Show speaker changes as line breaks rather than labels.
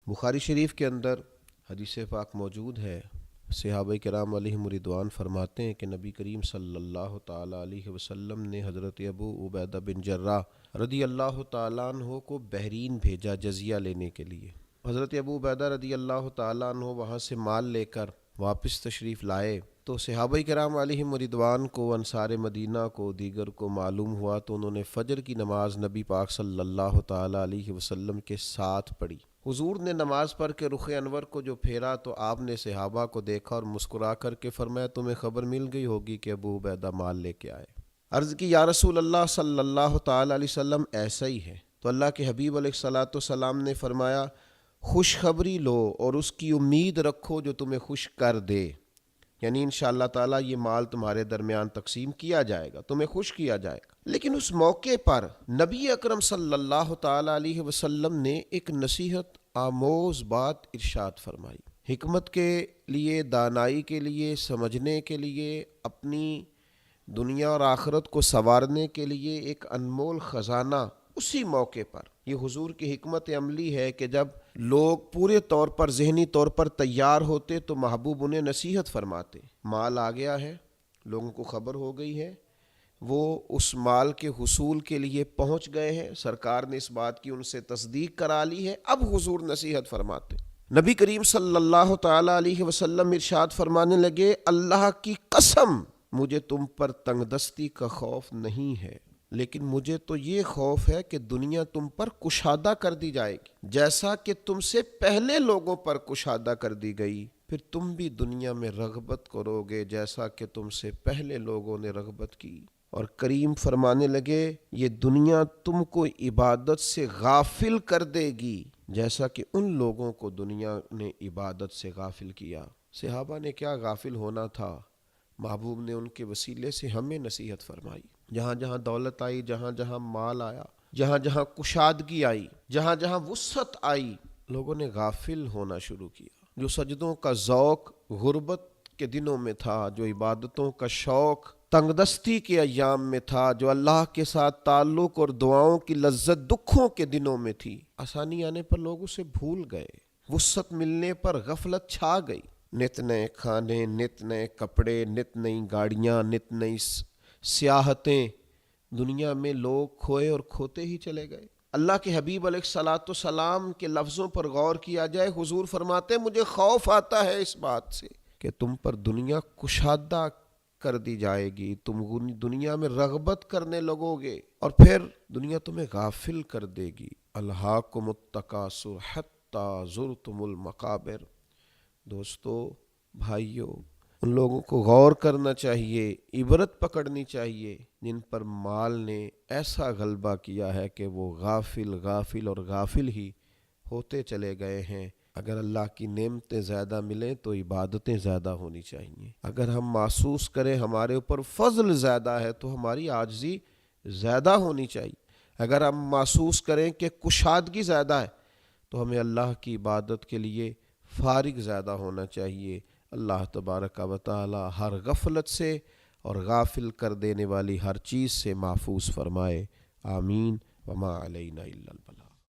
بخاری شریف کے اندر حدیث پاک موجود ہے، صحابہ کرام علیہم رضوان فرماتے ہیں کہ نبی کریم صلی اللہ تعالیٰ علیہ وسلم نے حضرت ابو عبیدہ بن جراح رضی اللہ تعالیٰ عنہ کو بحرین بھیجا جزیہ لینے کے لیے۔ حضرت ابو عبیدہ رضی اللہ تعالیٰ عنہ وہاں سے مال لے کر واپس تشریف لائے تو صحابہ کرام علیہم رضوان کو، انصار مدینہ کو، دیگر کو معلوم ہوا تو انہوں نے فجر کی نماز نبی پاک صلی اللہ تعالیٰ علیہ وسلم کے ساتھ پڑھی۔ حضور نے نماز پڑھ کے رخ انور کو جو پھیرا تو آپ نے صحابہ کو دیکھا اور مسکرا کر کے فرمایا تمہیں خبر مل گئی ہوگی کہ ابو عبیدہ مال لے کے آئے۔ عرض کی یا رسول اللہ صلی اللہ تعالیٰ علیہ وسلم ایسا ہی ہے تو اللہ کے حبیب علیہ الصلاۃ والسلام نے فرمایا خوشخبری لو اور اس کی امید رکھو جو تمہیں خوش کر دے، یعنی انشاءاللہ تعالیٰ یہ مال تمہارے درمیان تقسیم کیا جائے گا، تمہیں خوش کیا جائے گا۔ لیکن اس موقع پر نبی اکرم صلی اللہ تعالیٰ علیہ وسلم نے ایک نصیحت آموز بات ارشاد فرمائی، حکمت کے لیے، دانائی کے لیے، سمجھنے کے لیے، اپنی دنیا اور آخرت کو سنوارنے کے لیے ایک انمول خزانہ اسی موقع پر۔ یہ حضور کی حکمت عملی ہے کہ جب لوگ پورے طور پر ذہنی طور پر تیار ہوتے تو محبوب انہیں نصیحت فرماتے، مال آ گیا ہے، لوگوں کو خبر ہو گئی ہے، وہ اس مال کے حصول کے لیے پہنچ گئے ہیں، سرکار نے اس بات کی ان سے تصدیق کرا لی ہے، اب حضور نصیحت فرماتے۔ نبی کریم صلی اللہ تعالیٰ علیہ وسلم ارشاد فرمانے لگے اللہ کی قسم مجھے تم پر تنگ دستی کا خوف نہیں ہے، لیکن مجھے تو یہ خوف ہے کہ دنیا تم پر کشادہ کر دی جائے گی، جیسا کہ تم سے پہلے لوگوں پر کشادہ کر دی گئی، پھر تم بھی دنیا میں رغبت کرو گے جیسا کہ تم سے پہلے لوگوں نے رغبت کی۔ اور کریم فرمانے لگے یہ دنیا تم کو عبادت سے غافل کر دے گی جیسا کہ ان لوگوں کو دنیا نے عبادت سے غافل کیا۔ صحابہ نے کیا غافل ہونا تھا، محبوب نے ان کے وسیلے سے ہمیں نصیحت فرمائی۔ جہاں جہاں دولت آئی، جہاں جہاں مال آیا، جہاں جہاں کشادگی آئی، جہاں جہاں وسعت آئی، لوگوں نے غافل ہونا شروع کیا۔ جو سجدوں کا ذوق غربت کے دنوں میں تھا، جو عبادتوں کا شوق تنگ دستی کے ایام میں تھا، جو اللہ کے ساتھ تعلق اور دعاؤں کی لذت دکھوں کے دنوں میں تھی، آسانی آنے پر لوگ اسے بھول گئے، وسعت ملنے پر غفلت چھا گئی۔ نت نئے کھانے، نت نئے کپڑے، نت نئی گاڑیاں، نت نئی سیاحتیں، دنیا میں لوگ کھوئے اور کھوتے ہی چلے گئے۔ اللہ کے حبیب علیہ الصلاۃ والسلام کے لفظوں پر غور کیا جائے، حضور فرماتے مجھے خوف آتا ہے اس بات سے کہ تم پر دنیا کشادہ کر دی جائے گی، تم دنیا میں رغبت کرنے لگو گے اور پھر دنیا تمہیں غافل کر دے گی۔ الہاکم التکاثر حتی زرتم المقابر۔ دوستو، بھائیو، ان لوگوں کو غور کرنا چاہیے، عبرت پکڑنی چاہیے جن پر مال نے ایسا غلبہ کیا ہے کہ وہ غافل اور غافل ہی ہوتے چلے گئے ہیں۔ اگر اللہ کی نعمتیں زیادہ ملیں تو عبادتیں زیادہ ہونی چاہیے۔ اگر ہم محسوس کریں ہمارے اوپر فضل زیادہ ہے تو ہماری عاجزی زیادہ ہونی چاہیے۔ اگر ہم محسوس کریں کہ کشادگی زیادہ ہے تو ہمیں اللہ کی عبادت کے لیے فارغ زیادہ ہونا چاہیے۔ اللہ تبارک و تعالی ہر غفلت سے اور غافل کر دینے والی ہر چیز سے محفوظ فرمائے، آمین۔ وما علینا الا البلاغ۔